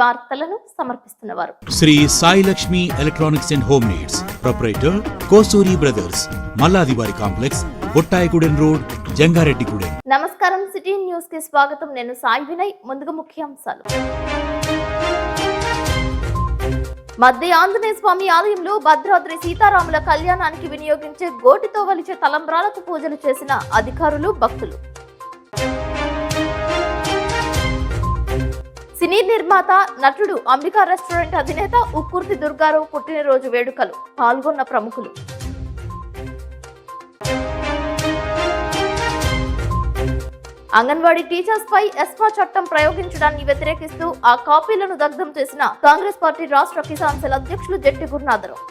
వార్తలను సమర్పిస్తున్నవారు Shri Sai Lakshmi electronics and home needs proprietor Kosuri brothers మల్లాదివారి కాంప్లెక్స్ బొట్టాయిగూడెం రోడ్ జంగారెడ్డిగూడెం. నమస్కారం, సిటీ న్యూస్ కి స్వాగతం. నేను సాయి వినయ్. ముందుగా ముఖ్యాంశాలు. మధ్య ఆంజనేయ స్వామి ఆలయంలో భద్రాద్రి సీతారాముల కళ్యాణానికి వినియోగించే గోటితో వలిచే తలంబ్రాలకు పూజలు చేసిన అధికారులు, భక్తులు. సినీ నిర్మాత, నటుడు, అంబికా రెస్టారెంట్ అధినేత ఉక్కుర్తి దుర్గారావు పుట్టినరోజు వేడుకలు పాల్గొన్న ప్రముఖులు. అంగన్వాడీ టీచర్స్ పై ఎస్మా చట్టం ప్రయోగించడాన్ని వ్యతిరేకిస్తూ ఆ కాపీలను దగ్ధం చేసిన కాంగ్రెస్ పార్టీ రాష్ట్ర కిసాన్ సెల్ అధ్యక్షులు జట్టి గురునాథరావు.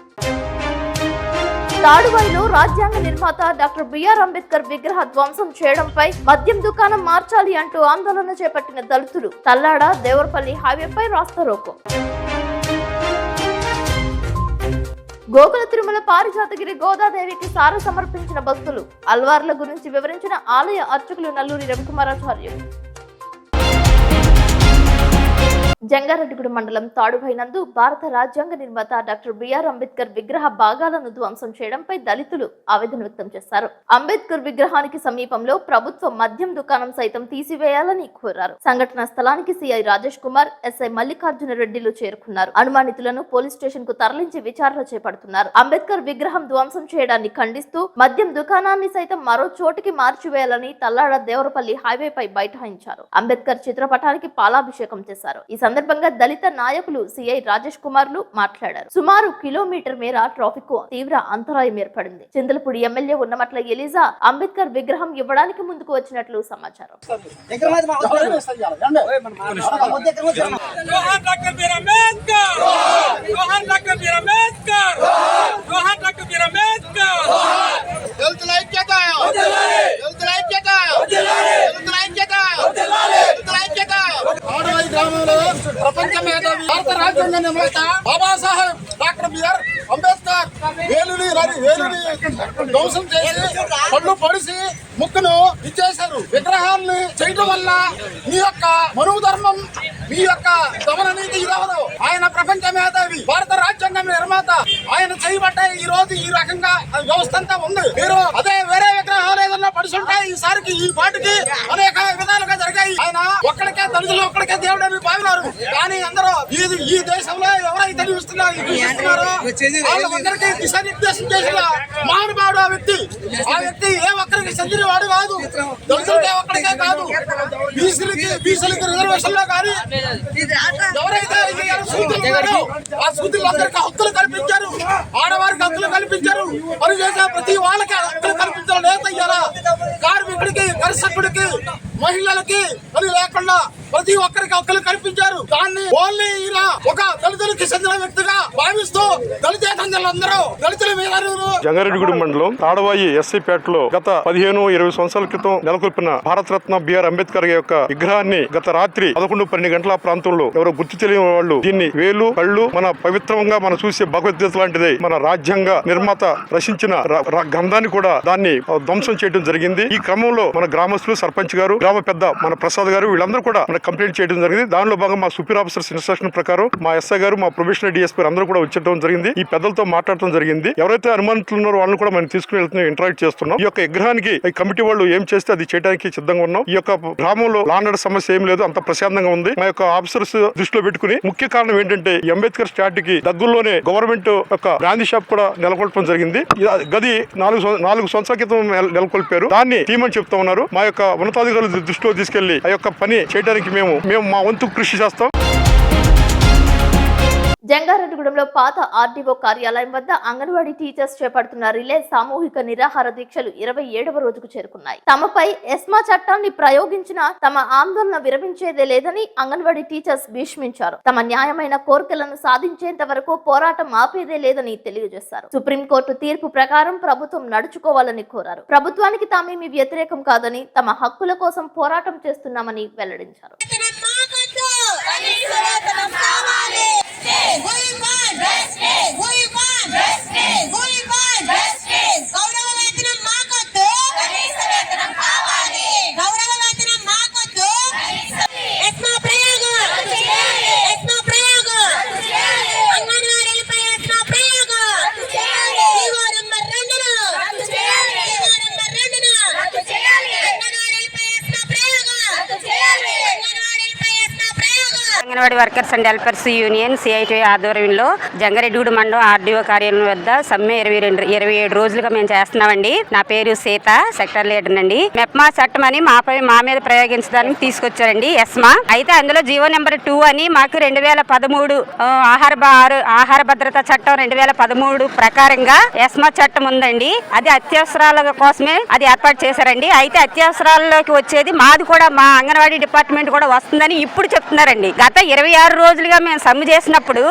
తాడువాయిలో రాజ్యాంగ నిర్మాత డాక్టర్ బిఆర్ అంబేద్కర్ విగ్రహ ధ్వంసం చేయడంపై మద్యం దుకాణం మార్చాలి అంటూ ఆందోళన చేపట్టిన దళితులు. తల్లాడ దేవరపల్లి హైవేపై రాస్తారోకో. గోకుల తిరుమల పారిజాతగిరి గోదాదేవికి సార సమర్పించిన భక్తులు. అల్వార్ల గురించి వివరించిన ఆలయ అర్చకులు నల్లూరి రవికుమారాచార్యులు. జంగారెడ్డిగూడెం మండలం తాడుభై నందు భారత రాజ్యాంగ నిర్మాత డాక్టర్ బిఆర్ అంబేద్కర్ విగ్రహ భాగాలను ధ్వంసం చేయడంపై దళితులు ఆవేదన వ్యక్తం చేశారు. అంబేద్కర్ విగ్రహానికి సమీపంలో ప్రభుత్వ మద్యం దుకాణం సైతం తీసివేయాలని కోరారు. సంఘటన స్థలానికి సిఐ రాజేష్ కుమార్, ఎస్ఐ మల్లికార్జున రెడ్డిలు చేరుకున్నారు. అనుమానితులను పోలీస్ స్టేషన్ కు తరలించి విచారణ చేపడుతున్నారు. అంబేద్కర్ విగ్రహం ధ్వంసం చేయడాన్ని ఖండిస్తూ మద్యం దుకాణాన్ని సైతం మరో చోటికి మార్చివేయాలని తల్లాడ దేవరపల్లి హైవేపై బైఠాయించారు. అంబేద్కర్ చిత్రపటానికి పాలాభిషేకం చేశారు. ఈ సందర్భంగా దళిత నాయకులు సిఐ రాజేష్ కుమార్లు మాట్లాడారు. సుమారు కిలోమీటర్ మేర ట్రాఫిక్ కు తీవ్ర అంతరాయం ఏర్పడింది. చింతలపూడి ఎమ్మెల్యే ఉన్నమట్ల ఎలిజా అంబేద్కర్ విగ్రహం ఇవ్వడానికి ముందుకు వచ్చినట్లు సమాచారం. ప్రపంచ మేధావి, భారత రాజ్యాంగ నిర్మాత బాబాసాహెబ్ డాక్టర్ బిఆర్ అంబేద్కర్ వేలుని ధ్వంసం చేసి పళ్ళు పొడిసి ముక్కును ఇచ్చేశారు. విగ్రహాన్ని చేయడం వల్ల మీ యొక్క మనువు ధర్మం, మీ యొక్క గమన నీతి ఇదవదు. ఆయన ప్రపంచ మేధావి, భారత రాజ్యాంగ నిర్మాత. ఆయన చేయబట్టే ఈ రోజు ఈ రకంగా వ్యవస్థ అంతా ఉంది. మీరు అదే వేరే విగ్రహాలు ఏదన్నా పడుతుంటే ఈసారికి ఈ పాటికి అనేక విధాలుగా జరిగాయి. ఆయన ఒక్కడికే దళితులు, ఒక్కడికే దేవుడు అని భావినారు. కానీ అందరూ ఈ దేశంలో ఎవరైతే ఇస్తున్నారో వాళ్ళందరికీ దిశానిర్దేశం చేసిన మహానుభావుడు ఆ వ్యక్తి. ఆ వ్యక్తి ఏ ఒక్కరికి చెందిన వాడు కాదు, దళితులకే ఒక్కడికే కాదు, బీసీలకి రిజర్వేషన్ లో కానీ ఎవరైతే ఆ సూదులందరికీ హక్కులు కల్పించారు, ఆడవారికి హక్కులు కల్పించారు, పని చేసే ప్రతి వాళ్ళకి హక్కులు కల్పించారు. నేత ఇయ్యాల కార్మికుడికి, కర్షకుడికి, మహిళలకి అని లేకుండా ప్రతి ఒక్కరికి హక్కులు కల్పించారు. దాన్ని ఓన్లీ ఈయన ఒక దళితులకి చెందిన వ్యక్తిగా భావిస్తూ దళితేతరులందరూ దళితుల మీద. జంగారెడ్డిగూడెం మండలం తాడవాయి ఎస్ఐ పేటలో గత 15-20 సంవత్సరాల క్రితం నెలకొల్పిన భారతరత్న బిఆర్ అంబేద్కర్ యొక్క విగ్రహాన్ని గత రాత్రి 11-12 గంటల ప్రాంతంలో ఎవరో గుర్తు తెలియని వాళ్ళు దీన్ని వేలు కళ్ళు మన పవిత్రంగా మనం చూసే భగవద్గీత లాంటిది మన రాజ్యాంగ నిర్మాత రచించిన గ్రంథాన్ని కూడా దాన్ని ధ్వంసం చేయడం జరిగింది. ఈ క్రమంలో మన గ్రామస్తులు, సర్పంచ్ గారు, గ్రామ పెద్ద మన ప్రసాద్ గారు వీళ్ళందరూ కూడా మన కంప్లైంట్ చేయడం జరిగింది. దానిలో భాగంగా మా సూపర్ ఆఫీసర్స్ ఇన్స్ట్రక్షన్ ప్రకారం మా ఎస్ఐ గారు, మా ప్రొబేషనరీ డిఎస్పీ అందరూ కూడా వచ్చేయడం జరిగింది. ఈ పెద్దలతో మాట్లాడటం జరిగింది. ఎవరైతే అనుమానితులు ఉన్నారో వాళ్ళని కూడా మనం తీసుకుని వెళ్తున్నాం, ఇంటరాక్ట్ చేస్తున్నాం. ఈ యొక్క విగ్రహానికి కమిటీ వాళ్ళు ఏం చేస్తే అది చేయడానికి సిద్ధంగా ఉన్నాం. ఈ యొక్క గ్రామంలో లాండర్ సమస్య ఏం లేదు, అంత ప్రశాంతంగా ఉంది. మా యొక్క ఆఫీసర్స్ దృష్టిలో పెట్టుకుని ముఖ్య కారణం ఏంటంటే అంబేద్కర్ స్టాట్యూకి దగ్గరలోనే గవర్నమెంట్ యొక్క బ్రాందీ షాప్ కూడా నెలకొల్పడం జరిగింది. గది 4 సంవత్సరాల క్రితం నెలకొల్పారు. దాన్ని తీయమని చెప్తా ఉన్నారు. మా యొక్క ఉన్నతాధికారుల దృష్టిలో తీసుకెళ్లి ఆ యొక్క పని చేయడానికి మేము మా వంతు కృషి చేస్తాం. జంగారెడ్డిగూడెంలో పాత ఆర్డీఓ కార్యాలయం వద్ద అంగన్వాడీ టీచర్స్ చేపడుతున్న రిలే సామూహిక నిరాహార దీక్షలు 27వ రోజుకు చేరుకున్నాయి. తమపై ఎస్మా చట్టాన్ని ప్రయోగించిన తమ ఆందోళన విరమించేదే లేదని అంగన్వాడీ టీచర్స్ భీష్మించారు. తమ న్యాయమైన కోరికలను సాధించేంత వరకు పోరాటం ఆపేదే లేదని తెలియజేశారు. సుప్రీంకోర్టు తీర్పు ప్రకారం ప్రభుత్వం నడుచుకోవాలని కోరారు. ప్రభుత్వానికి తామేమీ వ్యతిరేకం కాదని, తమ హక్కుల కోసం పోరాటం చేస్తున్నామని వెల్లడించారు. గౌరవ వేతనం మాకొద్దు, ఎస్మా ప్రయోగం anganwadi workers and helpers union CIT ఆధ్వర్యంలో జంగారెడ్డిగూడెం మండలం ఆర్డీఓ కార్యాలయం వద్ద సమ్మె 27 రోజులుగా మేము చేస్తున్నామండి. నా పేరు సీత, సెక్టర్ లీడర్ అండి. మెప్మా చట్టం అని మా మీద ప్రయోగించడానికి తీసుకొచ్చారండి ఎస్మా. అయితే అందులో జీవో నెంబర్ 2 అని మాకు 2013 ఆహార భద్రతా చట్టం 2013 ప్రకారంగా ఎస్మా చట్టం ఉందండి. అది అత్యవసరాల కోసమే అది ఏర్పాటు చేశారండి. అయితే అత్యవసరాల్లోకి వచ్చేది మాది కూడా, మా అంగన్వాడీ డిపార్ట్మెంట్ కూడా వస్తుందని ఇప్పుడు చెప్తున్నారండి. గత 26 రోజులుగా మేము సమ్మె చేసినప్పుడు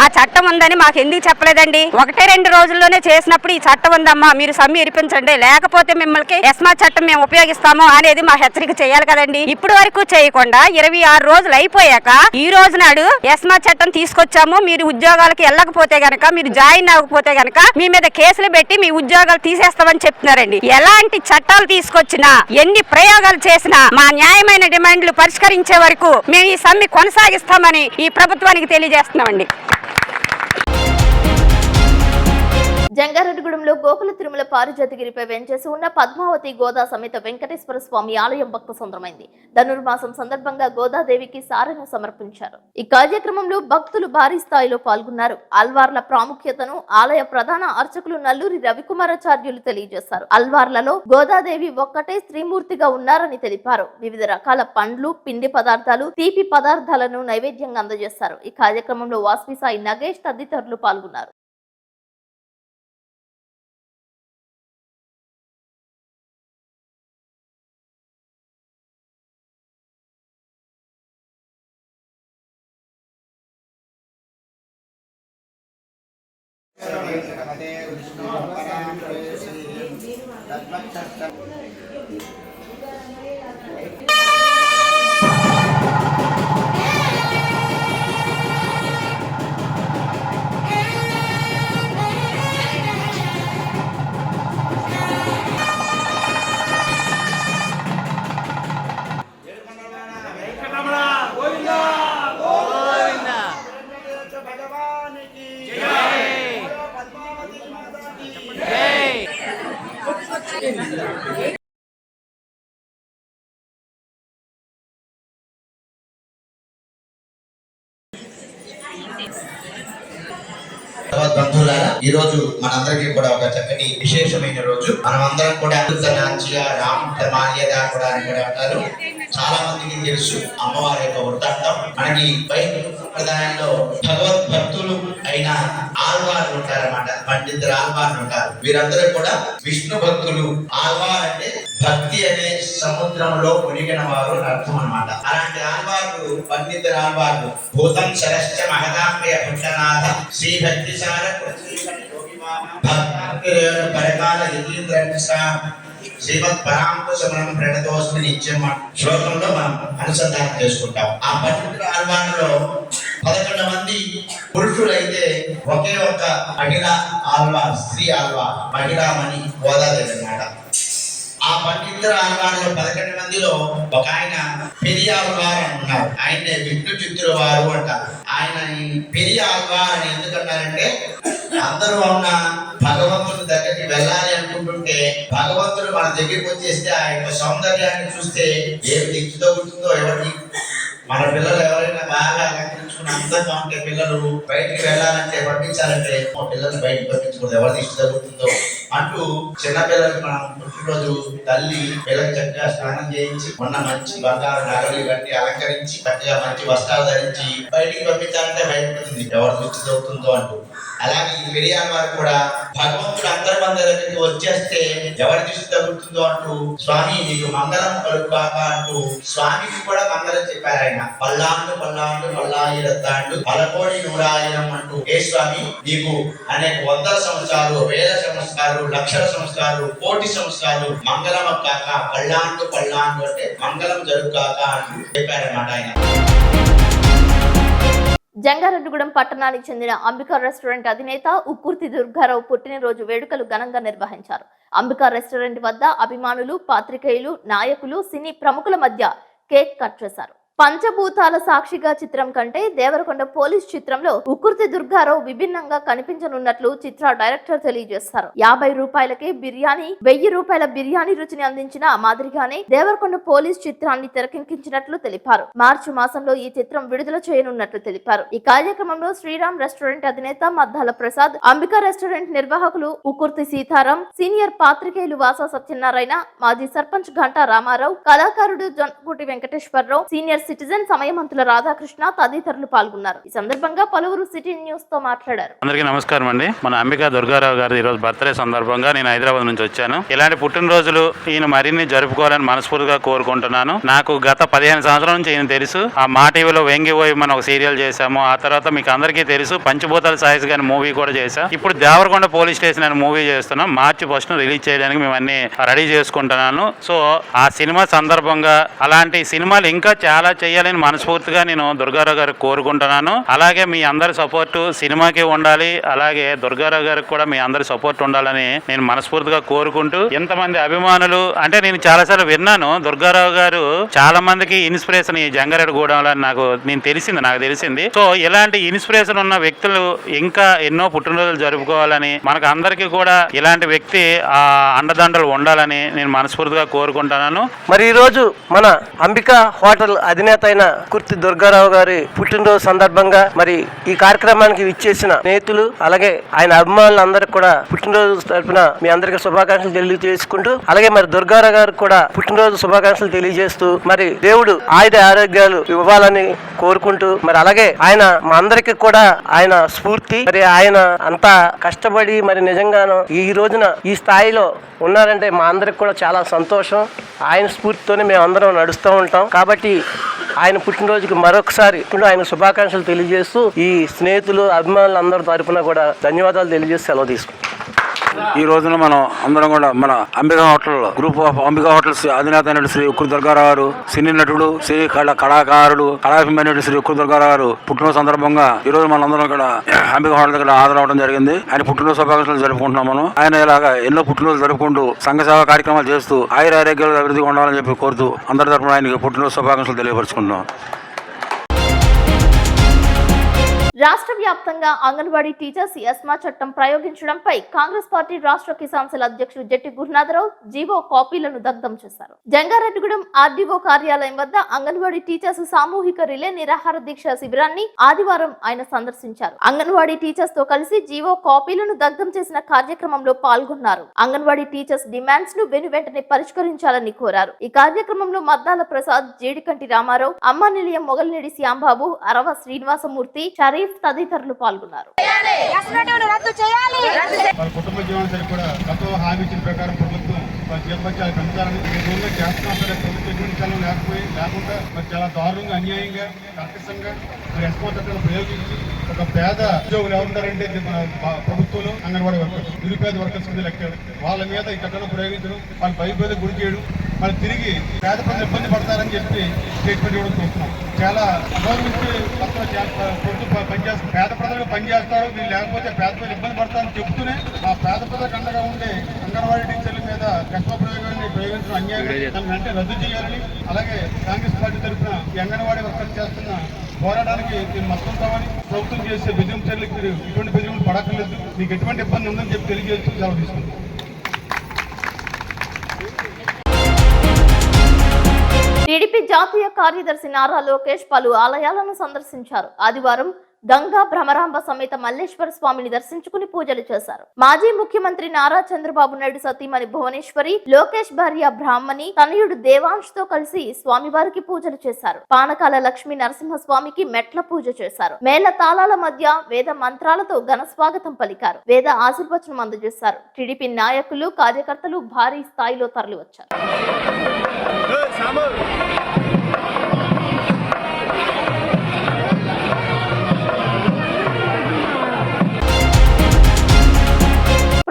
ఆ చట్టం ఉందని మాకు ఎందుకు చెప్పలేదండి? 1-2 రోజుల్లోనే చేసినప్పుడు ఈ చట్టం ఉందమ్మా, మీరు సమ్మె ఇరిపించండి, లేకపోతే మిమ్మల్ని ఎస్మా చట్టం మేము ఉపయోగిస్తాము అనేది మా హెచ్చరిక చేయాలి కదండి. ఇప్పుడు వరకు చేయకుండా 26 రోజులు అయిపోయాక ఈ రోజు నాడు ఎస్మా చట్టం తీసుకొచ్చాము, మీరు ఉద్యోగాలకు వెళ్ళకపోతే గనక, మీరు జాయిన్ అవ్వకపోతే గనక మీ మీద కేసులు పెట్టి మీ ఉద్యోగాలు తీసేస్తామని చెప్తున్నారండి. ఎలాంటి చట్టాలు తీసుకొచ్చినా, ఎన్ని ప్రయోగాలు చేసినా మా న్యాయమైన డిమాండ్లు పరిష్కరించే వరకు మేము ఈ సమ్మె కొనసాగిస్తామని ఈ ప్రభుత్వానికి తెలియజేస్తున్నామండి. జంగారెడ్డిగూడెంలో గోకుల తిరుమల పారిజాతగిరిపై వెంచేసి ఉన్న పద్మావతి గోదా సమేత వెంకటేశ్వర స్వామి ఆలయం భక్త సంద్రమైంది. ధనుర్మాసం సందర్భంగా గోదాదేవికి సారెను సమర్పించారు. ఈ కార్యక్రమంలో భక్తులు భారీ స్థాయిలో పాల్గొన్నారు. అల్వార్ల ప్రాముఖ్యతను ఆలయ ప్రధాన అర్చకులు నల్లూరి రవికుమారాచార్యులు తెలియజేశారు. అల్వార్లలో గోదాదేవి ఒక్కటే స్త్రీమూర్తిగా ఉన్నారని తెలిపారు. వివిధ రకాల పండ్లు, పిండి పదార్థాలు, తీపి పదార్థాలను నైవేద్యంగా అందజేశారు. ఈ కార్యక్రమంలో వాస్వి సాయి నగేష్ తదితరులు పాల్గొన్నారు. బంధువులారా, ఈ రోజు మనందరికీ కూడా ఒక చక్కటి విశేషమైన రోజు. మనమందరం కూడా అంటారు. చాలా మందికి తెలుసు అమ్మవారి యొక్క వృత్తాంతం. మనకి వైదిక సంప్రదాయంలో భగవద్భక్తులు అయిన ఆళ్వార్లు ఉంటారన్నమాట. పండితులు ఆళ్వార్లు ఉంటారు. వీరందరూ కూడా విష్ణు భక్తులు. ఆళ్వార్ అంటే భక్తి అనే సముద్రంలో మునిగిన వారు అర్థం అన్నమాట. అలాంటి ఆళ్వార్లు పండితులు ఆళ్వార్లు భూతం శరశ్చ మహదాంబయ పుట్టనాథ శ్రీ భక్తి సార పరకాల శ్రీమద్ పరాంకుశమనం ప్రణతోస్మి నిత్యం శ్లోకంలో మనం అనుసంధానం చేసుకుంటాం. ఆ పండితుల ఆళ్వార్లో 11 మంది పురుషులైతే ఒకే ఒక మహిళా ఆళ్వార్, స్త్రీ ఆళ్వార్, మహిళామణి గోదాదేవి అన్నమాట. ఆ పండితుల ఆళ్వార్లో 11 మందిలో ఒక ఆయన పెరియ ఆళ్వార్ అని ఉన్నారు. ఆయనే విష్ణు చిత్తుల వారు అంటారు. ఆయన పెరియ ఆళ్వార్ అని ఎందుకన్నారంటే, అందరూ ఉన్న భగవంతుడి దగ్గరికి వెళ్ళాలి అనుకుంటుంటే భగవంతుడు మన దగ్గరికి వచ్చేస్తే ఆ యొక్క సౌందర్యాన్ని చూస్తే ఏమి దిక్కుతో గుర్తుందో ఎవరికి. మన పిల్లలు ఎవరైనా బాగా అలంకరించుకుని అందంగా ఉంటే పిల్లలు బయటికి వెళ్ళాలంటే పంపించాలంటే పిల్లల్ని బయటకు పంపించకూడదు, ఎవరి దిష్టి తగ్గుతుందో అంటూ చిన్నపిల్లలకి మనం పుట్టినరోజు తల్లి పిల్లకి చక్కగా స్నానం చేయించి ఉన్న మంచి బంగారు నగలు కట్టి అలంకరించి చక్కగా మంచి వస్త్రాలు ధరించి బయటికి పంపించాలంటే భయపడుతుంది, ఎవరి దృష్టి తగ్గుతుందో అంటూ. అలాగే ఈ పెరియాల వారు కూడా భగవంతుడు అంతర్బంధ దగ్గరికి వచ్చేస్తే ఎవరి దృష్టి తగ్గుతుందో అంటూ స్వామి నీకు మంగళం కలుగుగాక అంటూ స్వామికి కూడా మంగళం చెప్పారు. ఆయన పల్లాండు పల్లాండు పల్లాయిరత్తాండు పలకోడి 100,000 అంటూ ఏ స్వామి నీకు అనేక 100 సంవత్సరాలు, 1000 సంవత్సరాలు, లక్షల సంవత్సరాలు, కోటి సంవత్సరాలు మంగళం కాక పల్లాండు పల్లాండు అంటే మంగళం జరుగుగాక అంటూ చెప్పారన్నమాట ఆయన. జంగారెడ్డిగూడెం పట్టణానికి చెందిన అంబికా రెస్టారెంట్ అధినేత ఉక్కుర్తి దుర్గారావు పుట్టినరోజు వేడుకలు ఘనంగా నిర్వహించారు. అంబికా రెస్టారెంట్ వద్ద అభిమానులు, పాత్రికేయులు, నాయకులు, సినీ ప్రముఖుల మధ్య కేక్ కట్ చేశారు. పంచభూతాల సాక్షిగా చిత్రం కంటే దేవరకొండ పోలీస్ చిత్రంలో ఉకుర్తి దుర్గారావు విభిన్నంగా కనిపించనున్నట్లు చిత్ర డైరెక్టర్ తెలియజేస్తారు. 50 రూపాయలకే బిర్యానీ 1000 రూపాయల బిర్యానీ రుచిని అందించిన మాదిరిగానే దేవరకొండ పోలీస్ చిత్రాన్ని తెరకెక్కించినట్లు తెలిపారు. మార్చి మాసంలో ఈ చిత్రం విడుదల చేయనున్నట్లు తెలిపారు. ఈ కార్యక్రమంలో శ్రీరామ్ రెస్టారెంట్ అధినేత మద్దాల ప్రసాద్, అంబికా రెస్టారెంట్ నిర్వాహకులు ఉకుర్తి సీతారాం, సీనియర్ పాత్రికేయులు వాసా సత్యనారాయణ, మాజీ సర్పంచ్ ఘంటా రామారావు, కళాకారుడు జొన్నగుటి వెంకటేశ్వరరావు, సీనియర్ సిటిజన్ సమయమంతుల రాధాకృష్ణ తదితరులు పాల్గొన్నారు. ఈ సందర్భంగా పలువురు సిటీ న్యూస్ తో మాట్లాడారు. అందరికీ నమస్కారం అండి. మన అంబికా దుర్గారావు గారి ఈరోజు బర్త్డే సందర్భంగా నేను హైదరాబాద్ నుంచి వచ్చాను. ఇలాంటి పుట్టినరోజులు ఈయన మరిన్ని జరుపుకోవాలని మనస్ఫూర్తిగా కోరుకుంటున్నాను. నాకు గత 15 సంవత్సరాల నుంచి ఈయన తెలుసు. ఆ మా టీవీలో వెంగిపోయి మనం ఒక సీరియల్ చేశాము. ఆ తర్వాత మీకు అందరికీ తెలుసు పంచభూతాల సాయిస్ గారి మూవీ కూడా చేశాం. ఇప్పుడు దేవరకొండ పోలీస్ స్టేషన్ అనే మూవీ చేస్తున్నాం. మార్చి 1 రిలీజ్ చేయడానికి మేము అన్ని రెడీ చేసుకుంటున్నాను. సో ఆ సినిమా సందర్భంగా అలాంటి సినిమాలు ఇంకా చాలా చేయాలని మనస్ఫూర్తిగా నేను దుర్గారావు గారికి కోరుకుంటున్నాను. అలాగే మీ అందరి సపోర్ట్ సినిమాకి ఉండాలి. అలాగే దుర్గారావు గారికి కూడా మీ అందరి సపోర్ట్ ఉండాలని నేను మనస్ఫూర్తిగా కోరుకుంటూ, ఎంతమంది అభిమానులు అంటే నేను చాలాసార్లు విన్నాను దుర్గారావు గారు చాలా మందికి ఇన్స్పిరేషన్ ఈ జంగారెడ్డిగూడెంలో నాకు తెలిసింది. సో ఇలాంటి ఇన్స్పిరేషన్ ఉన్న వ్యక్తులు ఇంకా ఎన్నో పుట్టినరోజులు జరుపుకోవాలని, మనకు అందరికీ కూడా ఇలాంటి వ్యక్తి ఆ అండదండలు ఉండాలని నేను మనస్ఫూర్తిగా కోరుకుంటున్నాను. మరి ఈ రోజు మన అంబికా హోటల్ అధినేత అయిన కుర్తి దుర్గారావు గారి పుట్టినరోజు సందర్భంగా మరి ఈ కార్యక్రమానికి విచ్చేసిన స్నేహితులు అలాగే ఆయన అభిమానులందరికీ కూడా పుట్టినరోజు తరపున మీ అందరికీ శుభాకాంక్షలు తెలియజేసుకుంటూ, అలాగే మరి దుర్గారావు గారికి కూడా పుట్టినరోజు శుభాకాంక్షలు తెలియజేస్తూ, మరి దేవుడు ఆయుధ ఆరోగ్యాలు ఇవ్వాలని కోరుకుంటూ, మరి అలాగే ఆయన మా అందరికీ కూడా ఆయన స్ఫూర్తి. మరి ఆయన అంతా కష్టపడి మరి నిజంగాను ఈ రోజున ఈ స్థాయిలో ఉన్నారంటే మా అందరికి కూడా చాలా సంతోషం. ఆయన స్ఫూర్తితోనే మేము అందరం నడుస్తూ ఉంటాం. కాబట్టి ఆయన పుట్టినరోజుకి మరొకసారి ఆయన శుభాకాంక్షలు తెలియజేస్తూ ఈ స్నేహితులు అభిమానులు అందరి తరపున కూడా ధన్యవాదాలు తెలియజేసి సెలవు తీసుకుంటాం. ఈ రోజున మనం అందరం కూడా మన Ambika hotel group of Ambika hotels అధినేత అయినటువంటి శ్రీ ఉక్కురు దుర్గారావు గారు, సినీ నటుడు, సినీ కళాకారుడు, కళాభిమాని శ్రీ ఉక్కురు దుర్గారావు గారు పుట్టినరోజు సందర్భంగా ఈ రోజు మన అందరం కూడా అంబికా హోటల్ దగ్గర హాజరవడం జరిగింది. ఆయన పుట్టినరోజు శుభాకాంక్షలు జరుపుకుంటున్నాం. మనం ఆయన ఇలాగా ఎన్నో పుట్టినరోజు జరుపుకుంటూ సంఘ సేవా కార్యక్రమాలు చేస్తూ ఆయురారోగ్యాలు అభివృద్ధిగా ఉండాలని చెప్పి కోరుతూ అందరి తరపున ఆయనకి పుట్టినరోజు శుభాకాంక్షలు తెలియపరుచుకుంటున్నాం. రాష్ట్ర వ్యాప్తంగా అంగన్వాడీ టీచర్స్ ఎస్మా చట్టం ప్రయోగించడంపై కాంగ్రెస్ పార్టీ రాష్ట్ర కిసాన్ సెల్ అధ్యక్షుడు జట్టి గురునాథరావు జీవో కాపీలను దగ్ధం చేశారు. జంగారెడ్డిగూడెం ఆర్డీఓ కార్యాలయం వద్ద అంగన్వాడీ టీచర్స్ సామూహిక రిలే నిరాహార దీక్ష శిబిరాన్ని ఆదివారం ఆయన సందర్శించారు. అంగన్వాడీ టీచర్స్ తో కలిసి జీవో కాపీలను దగ్ధం చేసిన కార్యక్రమంలో పాల్గొన్నారు. అంగన్వాడీ టీచర్స్ డిమాండ్స్ ను వెంటనే పరిష్కరించాలని కోరారు. ఈ కార్యక్రమంలో మద్దాల ప్రసాద్, జీడికంటి రామారావు, అమ్మ నిలయం మొగల్నేడి శ్యాంబాబు, అరవ శ్రీనివాసమూర్తి, షరీఫ్ తదితరులు పాల్గొన్నారు. కుటుంబ జీవనం సరిపడా గతంలో హామీ ఇచ్చిన ప్రకారం ప్రభుత్వం జీవపత్యాలు పెంచాలని ప్రభుత్వం లేకుండా మరి చాలా దారుణంగా అన్యాయంగా కర్కశంగా ఎస్మా చట్టాలు ప్రయోగించి ఒక పేద ఉద్యోగులు ఎవరుంటారంటే ప్రభుత్వంలో అంగన్వాడీ వర్కర్స్, నిరుపేద వర్కర్స్ కింద లెక్కారు. వాళ్ళ మీద ఈ చట్టాలు ప్రయోగించడం, వాళ్ళు భయపేద గురి చేయడం, వాళ్ళు తిరిగి పేద ప్రజలు ఇబ్బంది పడతారని చెప్పి స్టేట్మెంట్ ఇవ్వడం చూస్తున్నాం. చాలా గవర్నమెంట్ ప్రభుత్వం పనిచేస్తారు, పేద ప్రజలకు పనిచేస్తారు, వీళ్ళు లేకపోతే పేద ప్రజలు ఇబ్బంది పడతారని చెప్తూనే ఆ పేద ప్రజలకు అండగా ఉండే అంగన్వాడీ టీచర్ల మీద కష్ట ప్రయోగాన్ని ప్రయోగించడం అన్యాయం. దాన్ని వెంటనే రద్దు చేయాలని, అలాగే కాంగ్రెస్ పార్టీ తరఫున ఈ అంగన్వాడీ వర్కర్స్ చేస్తున్న పోరాటానికి మీరు మస్తుంటామని, ప్రభుత్వం చేసే బెదిరింపు చర్యలకు మీరు ఇటువంటి బెదిరింపులు పడక్కర్లేదు, మీకు ఎటువంటి ఇబ్బంది ఉందని చెప్పి తెలియజేస్తూ సెలవు తీసుకుంటాం. టీడీపీ జాతీయ కార్యదర్శి నారా లోకేష్ పలు ఆలయాలను సందర్శించారు. ఆదివారం గంగా భ్రమరాంబ సమేత మల్లేశ్వర స్వామిని దర్శించుకుని పూజలు చేశారు. మాజీ ముఖ్యమంత్రి నారా చంద్రబాబు నాయుడు సతీమణి భువనేశ్వరి, లోకేష్ భార్య బ్రాహ్మణి, తనయుడు దేవాంశ్ తో కలిసి స్వామివారికి పూజలు చేశారు. పానకాల లక్ష్మీ నరసింహస్వామికి మెట్ల పూజ చేశారు. మేళ తాళాల మధ్య వేద మంత్రాలతో ఘన స్వాగతం పలికారు. వేద ఆశీర్వచనం అందజేశారు. టీడీపీ నాయకులు, కార్యకర్తలు భారీ స్థాయిలో తరలివచ్చారు.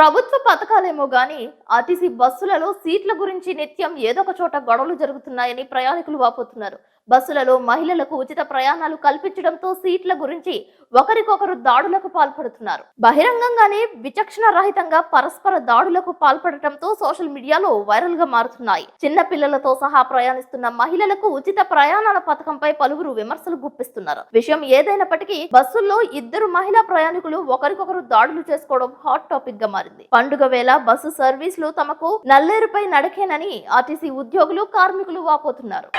ప్రభుత్వ పథకాలు ఉద్యోగాలేమో గానీ ఆర్టీసీ బస్సులలో సీట్ల గురించి నిత్యం ఏదో ఒక చోట గొడవలు జరుగుతున్నాయని ప్రయాణికులు వాపోతున్నారు. బస్సులలో మహిళలకు ఉచిత ప్రయాణాలు కల్పించడంతో సీట్ల గురించి ఒకరికొకరు దాడులకు పాల్పడుతున్నారు. బహిరంగంగానే విచక్షణ రహితంగా పరస్పర దాడులకు పాల్పడటంతో సోషల్ మీడియాలో వైరల్ గా మారుతున్నాయి. చిన్న పిల్లలతో సహా ప్రయాణిస్తున్న మహిళలకు ఉచిత ప్రయాణాల పథకంపై పలువురు విమర్శలు గుప్పిస్తున్నారు. విషయం ఏదైనప్పటికీ బస్సుల్లో ఇద్దరు మహిళా ప్రయాణికులు ఒకరికొకరు దాడులు చేసుకోవడం హాట్ టాపిక్ గా మారింది. పండుగ వేళ బస్సు సర్వీసులు తమకు నల్లేరుపై నడకేనని ఆర్టీసీ ఉద్యోగులు కార్మికులు వాపోతున్నారు.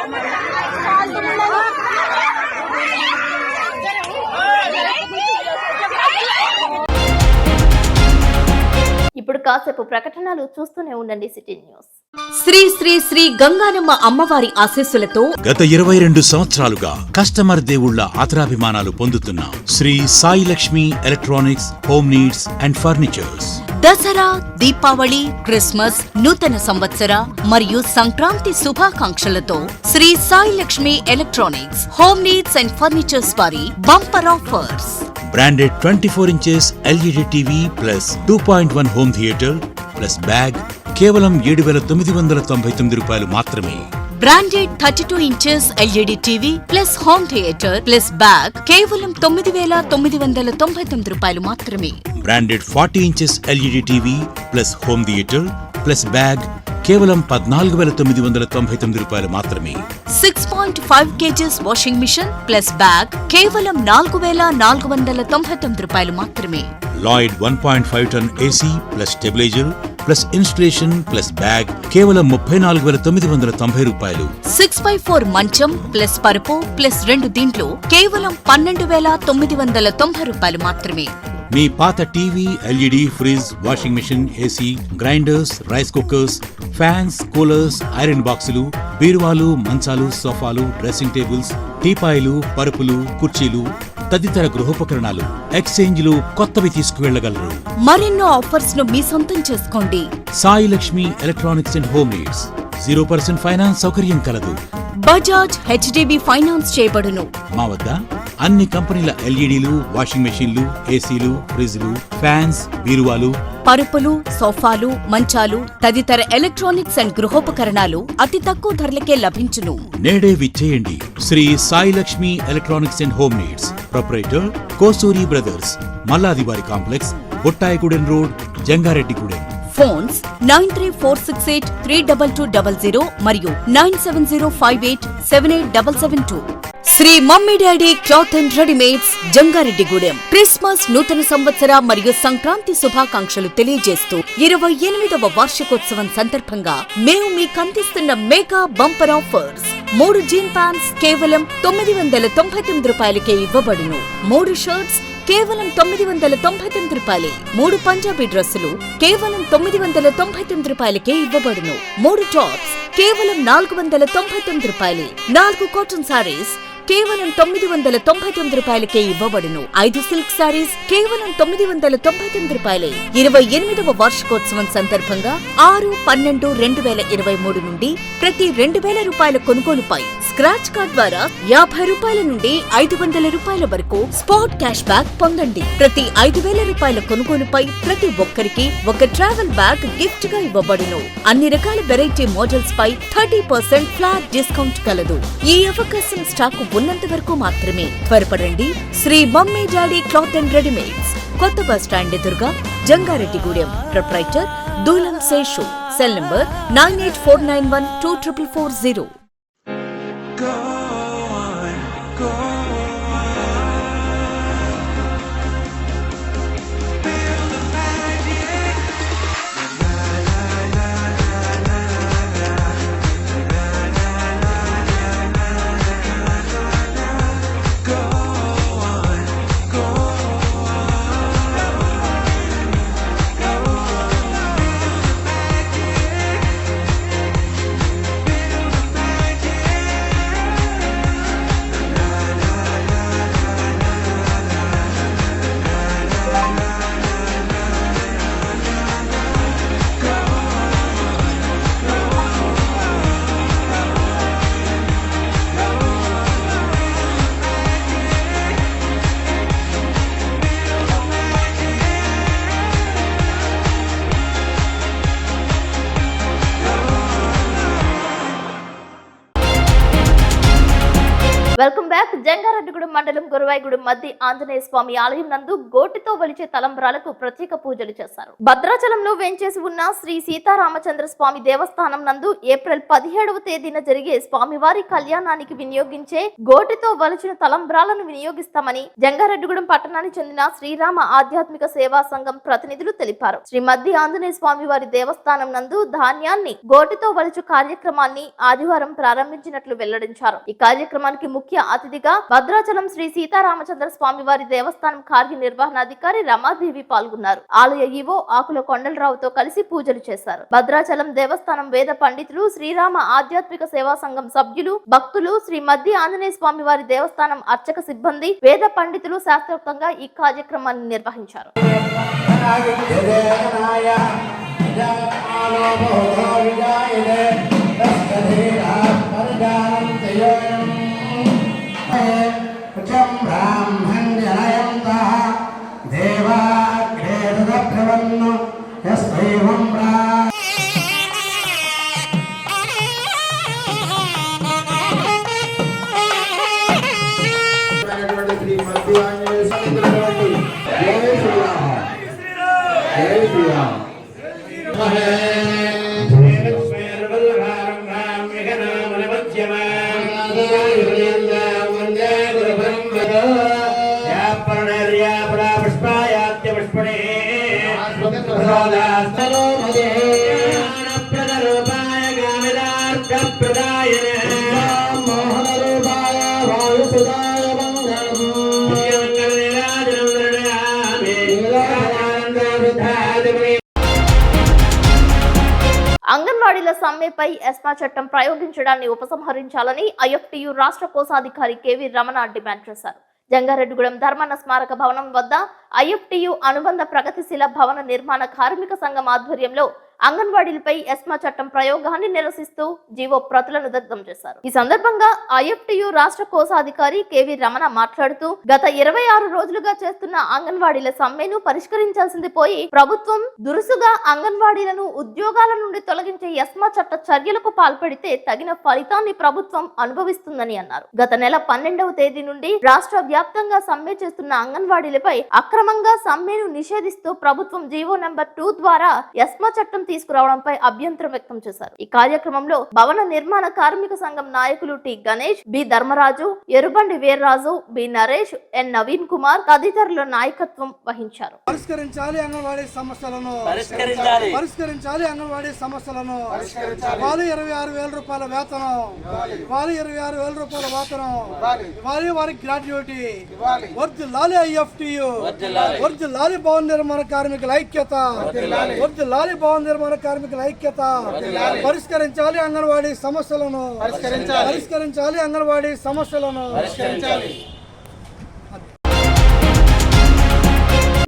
ఇప్పుడు కాసేపు ప్రకటనలు చూస్తూనే ఉండండి సిటీ న్యూస్. శ్రీ శ్రీ శ్రీ గంగానమ్మ అమ్మవారి ఆశీస్సులతో గత 22 సంవత్సరాలుగా కస్టమర్ దేవుళ్ల ఆదరాభిమానాలు పొందుతున్న Shri Sai Lakshmi electronics home needs and furnitures Dasara, Deepavali, Christmas, నూతన సంవత్సర మరియు సంక్రాంతి శుభాకాంక్షలతో Shri Sai Lakshmi electronics home needs and furnitures వారి bumper offers. Branded 24 inches LED TV plus 2.1 home theatre plus bag కేవలం 7,999 రూపాయలు మాత్రమే. Branded 32 inches LED TV plus home theatre plus bag కేవలం 9,999 రూపాయలు మాత్రమే. Branded 40 inches LED TV plus home theatre plus bag కేవలం 14,999 రూపాయలు మాత్రమే. 6.5 kgs washing machine plus bag కేవలం 4,499 రూపాయలు మాత్రమే. Lloyd 1.5 ton AC plus stabiliser plus installation plus bag కేవలం 34,990 రూపాయలు. 6x4 మంచం ప్లస్ పరుపు ప్లస్ 2 దీంట్లో కేవలం 12,990 రూపాయలు మాత్రమే. మీ పాత TV, LED, fridge, washing machine, AC, grinders, rice cookers, fans, coolers, iron బాక్సులు, బీరువాలు, మంచాలు, సోఫాలు, డ్రెస్సింగ్ టేబుల్స్, టీపాయిలు, పరుపులు, కుర్చీలు తదితర గృహోపకరణాలు ఎక్స్చేంజ్లు కొత్తవి తీసుకువెళ్లగలరు. మరెన్నో ఆఫర్స్ ను మీ సొంతం చేసుకోండి. Sai Lakshmi electronics and home needs 0% finance సౌకర్యం కలదు. బజాజ్ హెచ్డిబి ఫైనాన్స్ చేయబడును. మా వద్ద అన్ని కంపెనీల ఎల్ఈడీలు, వాషింగ్ మెషీన్లు, ఏసీలు, ఫ్రిజ్లు, ఫ్యాన్స్, బీరువాలు, పరుపులు, సోఫాలు, మంచాలు తదితర ఎలక్ట్రానిక్స్ అండ్ గృహోపకరణాలు అతి తక్కువ ధరలకే లభించును. నేడే విచ్చేయండి. Shri Sai Lakshmi electronics and home needs, proprietor Kosuri brothers, మల్లాదివారి complex, Bottayigudem road, Jangareddygudem. Phones 9346832200 మరియు 9705878772. Shri mummy daddy cloth and readymades, Jangareddygudem. Christmas, నూతన సంవత్సర మరియు సంక్రాంతి శుభాకాంక్షలు తెలియజేస్తూ 28వ వార్షికోత్సవం సందర్భంగా మేము మీకు అందిస్తున్న mega bumper offers. 3 gene pants కేవలం 999 రూపాయలకే ఇవ్వబడును. 3 షర్ట్స్ కేవలం 999 రూపాయలే. 3 పంజాబీ డ్రెస్సులు కేవలం 999 రూపాయలకే ఇవ్వబడును. 3 టాప్స్ కేవలం 499 రూపాయలే. 4 కాటన్ సారీస్ కేవలం 999 రూపాయలకే ఇవ్వబడును. 5 సిల్క్ సారీస్ కేవలం 999 రూపాయలే. 28వ వార్షికోత్సవం సందర్భంగా 6/12/2023 నుండి ప్రతి 2,000 రూపాయల కొనుగోలుపై స్క్రాచ్ కార్డ్ ద్వారా 50 రూపాయల నుండి 500 రూపాయల వరకు స్పాట్ క్యాష్ బ్యాక్ పొందండి. ప్రతి 5,000 రూపాయల కొనుగోలుపై ప్రతి ఒక్కరికి ఒక ట్రావెల్ బ్యాగ్ గిఫ్ట్ గా ఇవ్వబడును. అన్ని రకాల వెరైటీ మోడల్స్ పై 30% ఫ్లాట్ డిస్కౌంట్ కలదు. ఈ అవకాశం స్టాకు ఉన్నంత వరకు మాత్రమే. త్వరపడండి. Shri mummy daddy cloth and readymades, కొత్త బస్ స్టాండ్ ఎదురుగా, Jangareddygudem. Proprietor Dulam Seshu. Cell number 9849124440. Welcome back. Jangareddygudem మండలం గురువాయిగూడెం మధ్య ఆంజనేయ స్వామి ఆలయం నందు గోటితో వలిచే తలంబ్రాలకు ప్రత్యేక పూజలు చేశారు. భద్రాచలంలో వేంచేసి ఉన్న శ్రీ సీతారామచంద్ర స్వామి దేవస్థానం నందు ఏప్రిల్ 17వ తేదీన జరిగే స్వామివారి కళ్యాణానికి వినియోగించే గోటితో వలిచిన తలంబ్రాలను వినియోగిస్తామని జంగారెడ్డిగూడెం పట్టణానికి చెందిన శ్రీరామ ఆధ్యాత్మిక సేవా సంఘం ప్రతినిధులు తెలిపారు. శ్రీ మధ్య ఆంజనేయ స్వామి వారి దేవస్థానం నందు ధాన్యాన్ని గోటితో వలుచు కార్యక్రమాన్ని ఆదివారం ప్రారంభించినట్లు వెల్లడించారు. ఈ కార్యక్రమానికి ముఖ్య అతిథిగా భద్రాచలం శ్రీ సీతారామచంద్ర స్వామి వారి దేవస్థానం కార్యనిర్వహణాధికారి రమాదేవి పాల్గొన్నారు. ఆలయ ఈవో ఆకుల కొండలరావుతో కలిసి పూజలు చేశారు. భద్రాచలం దేవస్థానం వేద పండితులు, శ్రీరామ ఆధ్యాత్మిక సేవా సంఘం సభ్యులు, భక్తులు, శ్రీ మధ్య ఆంజనేయ స్వామి వారి దేవస్థానం అర్చక సిబ్బంది, వేద పండితులు శాస్త్రోక్తంగా ఈ కార్యక్రమాన్ని నిర్వహించారు. అంగన్వాడీల సమ్మెపై ఎస్మా చట్టం ప్రయోగించడాన్ని ఉపసంహరించాలని ఐఎఫ్టియు రాష్ట్ర కోశాధికారి కేవీ రమణ డిమాండ్ చేశారు. జంగారెడ్డిగూడెం ధర్మాన స్మారక భవనం వద్ద ఐఎఫ్టియు అనుబంధ ప్రగతిశీల భవన నిర్మాణ కార్మిక సంఘం ఆధ్వర్యంలో అంగన్వాడీలపై ఎస్మా చట్టం ప్రయోగాన్ని నిరసిస్తూ జీవో ప్రతులను దగ్ధం చేశారు. ఈ సందర్భంగా ఐఎఫ్టియు రాష్ట్ర కోశాధికారి కేవీ రమణ మాట్లాడుతూ గత 26 రోజులుగా చేస్తున్న అంగన్వాడీల సమ్మెను పరిష్కరించాల్సింది పోయి ప్రభుత్వం దురుసుగా అంగన్వాడీలను ఉద్యోగాల నుండి తొలగించే ఎస్మా చట్ట చర్యలకు పాల్పడితే తగిన ఫలితాన్ని ప్రభుత్వం అనుభవిస్తుందని అన్నారు. గత నెల 12వ తేదీ నుండి రాష్ట్ర వ్యాప్తంగా సమ్మె చేస్తున్న అంగన్వాడీలపై అక్రమంగా సమ్మెను నిషేధిస్తూ ప్రభుత్వం జీవో నెంబర్ 2 ద్వారా ఎస్మా చట్టం తీసుకురావడంపై అభ్యంతరం వ్యక్తం చేశారు. ఈ కార్యక్రమంలో భవన నిర్మాణ కార్మిక సంఘం నాయకులు T Ganesh, B Dharmaraju, Erubandi Veerraju, B Naresh, N Naveen Kumar తదితరుల నాయకత్వం వహించారు. పరిష్కరించాలి అంగన్వాడీ సమస్యలను, పరిష్కరించాలి అంగన్వాడీ సమస్యలను. వాళ్ళు 26,000 రూపాయల వేతనం, వాళ్ళు 26,000 రూపాయల వేతనం, వాళ్ళు వారికి గ్రాడ్యుయేటీ. వర్ధిల్లాలి ఐఎఫ్టియు, వర్ధిల్లాలి భవన నిర్మాణ కార్మికుల ఐక్యత, వర్ధిల్లాలి భవన నిర్మాణ కార్మికుల ఐక్యత. పరిష్కరించాలి అంగన్వాడీ సమస్యలను, పరిష్కరించాలి అంగన్వాడీ సమస్యలను.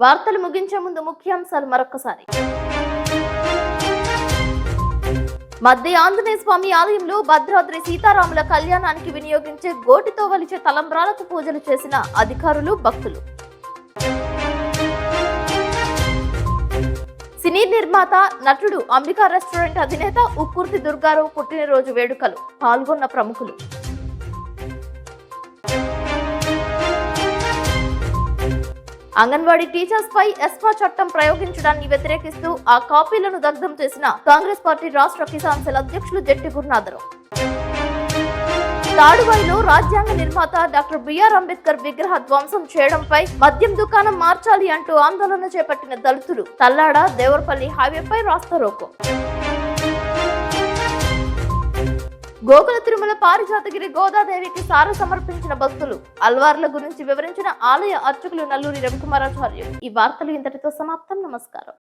వార్తలు ముగించే ముందు ముఖ్యాంశాలు మరొకసారి. మధ్య ఆంజనేయ స్వామి ఆలయంలో భద్రాద్రి సీతారాముల కళ్యాణానికి వినియోగించే గోటితో వలిచే తలంబ్రాలకు పూజలు చేసిన అధికారులు, భక్తులు. సినీ నిర్మాత, నటుడు, అంబికా రెస్టారెంట్ అధినేత ఉక్కుర్తి దుర్గారావు పుట్టినరోజు వేడుకలు పాల్గొన్న ప్రముఖులు. అంగన్వాడీ టీచర్స్ పై ఎస్మా చట్టం ప్రయోగించడాన్ని వ్యతిరేకిస్తూ ఆ కాపీలను దగ్ధం చేసిన కాంగ్రెస్ పార్టీ రాష్ట్ర కిసాన్ సెల్ అధ్యక్షులు జట్టి గురునాథరావు. తాడువాయిలో రాజ్యాంగ నిర్మాత డాక్టర్ బిఆర్ అంబేద్కర్ విగ్రహ ధ్వంసం చేయడంపై మద్యం దుకాణం మార్చాలి అంటూ ఆందోళన చేపట్టిన దళితులు. తల్లాడ దేవరపల్లి హైవేపై రాస్తారోకో. గోకుల తిరుమల పారిజాతగిరి గోదాదేవికి సార సమర్పించిన భక్తులు. అల్వార్ల గురించి వివరించిన ఆలయ అర్చకులు నల్లూరి రవికుమారాచార్యులు. ఈ వార్తలు ఇంతటితో సమాప్తం. నమస్కారం.